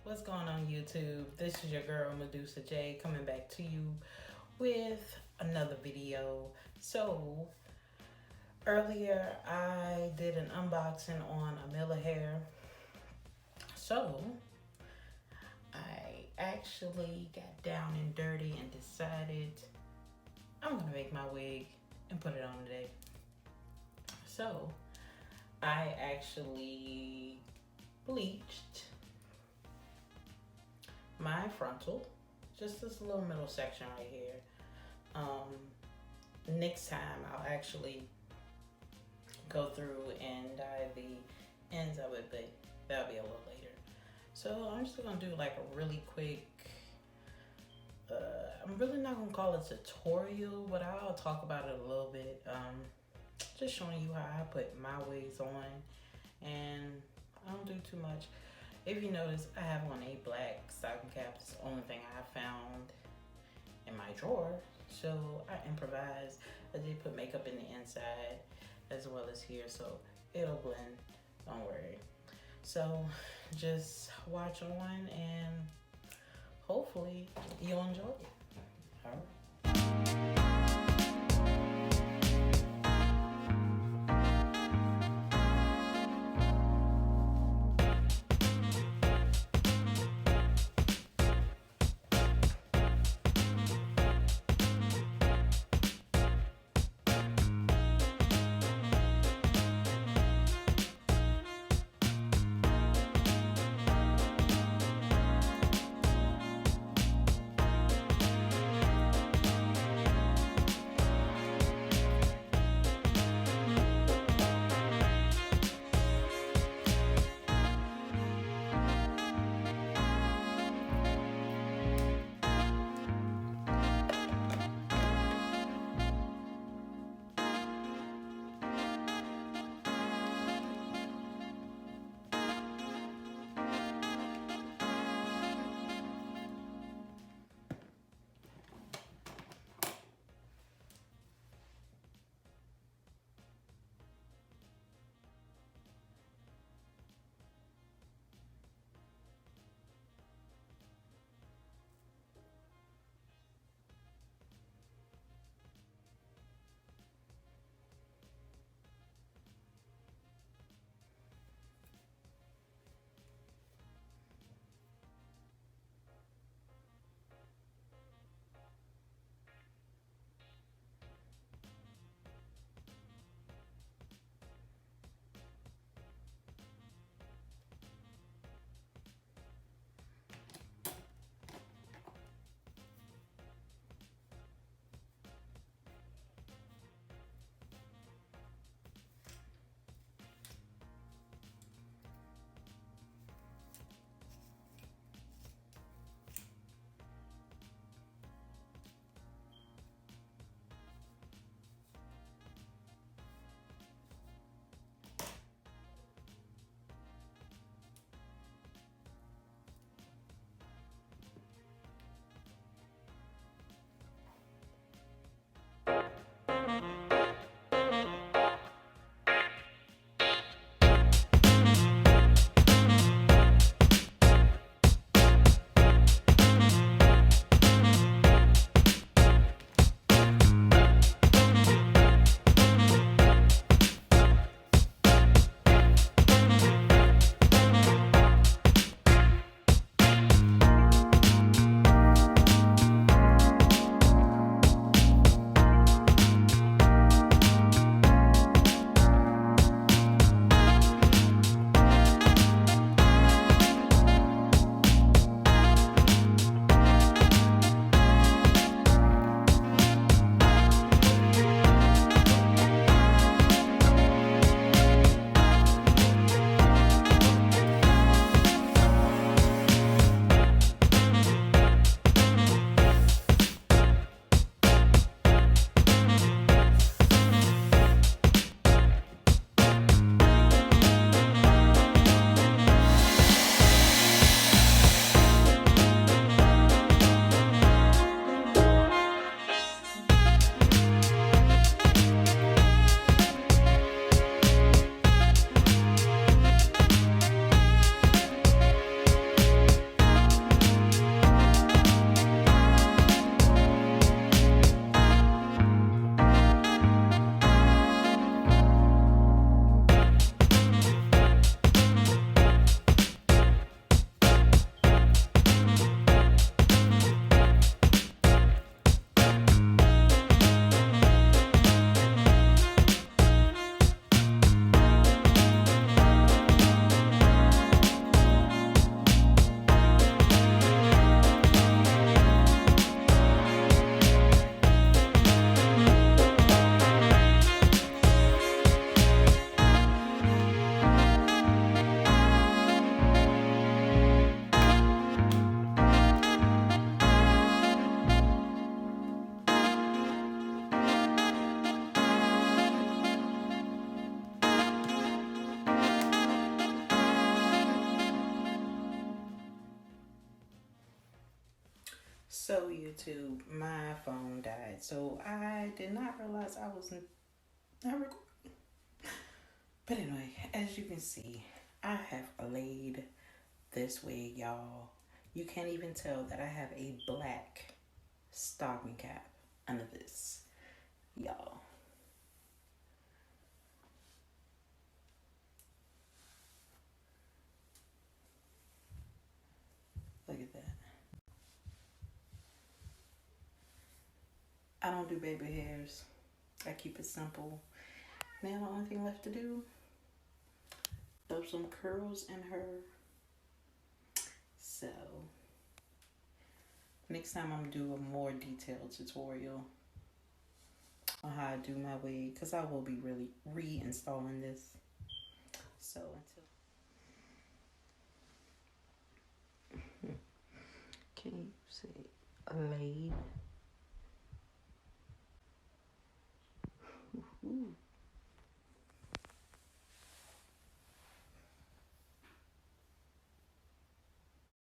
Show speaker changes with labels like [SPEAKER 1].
[SPEAKER 1] What's going on YouTube? This is your girl Medusa J coming back to you with another video. So earlier I did an unboxing on Amella hair. So I actually got down and dirty and decided I'm gonna make my wig and put it on today. So I actually bleached my frontal, just this little middle section right here. Next time I'll actually go through and dye the ends of it, but that'll be a little later. So I'm just gonna do like a really quick, I'm really not gonna call it a tutorial, but I'll talk about it a little bit. Just showing you how I put my wigs on, and I don't do too much. If you notice, I have on a black stocking cap. It's the only thing I found in my drawer. So I improvised. I did put makeup in the inside as well as here, so it'll blend, don't worry. So just watch on and hopefully you'll enjoy it. All right. YouTube, my phone died, so I did not realize I was not recording. But anyway, as you can see, I have laid this wig, y'all. You can't even tell that I have a black stocking cap under this, y'all. Look at that. I don't do baby hairs. I keep it simple. Now the only thing left to do, throw some curls in her. So next time I'm gonna do a more detailed tutorial on how I do my wig, because I will be really reinstalling this. So until can you say laid? Ooh.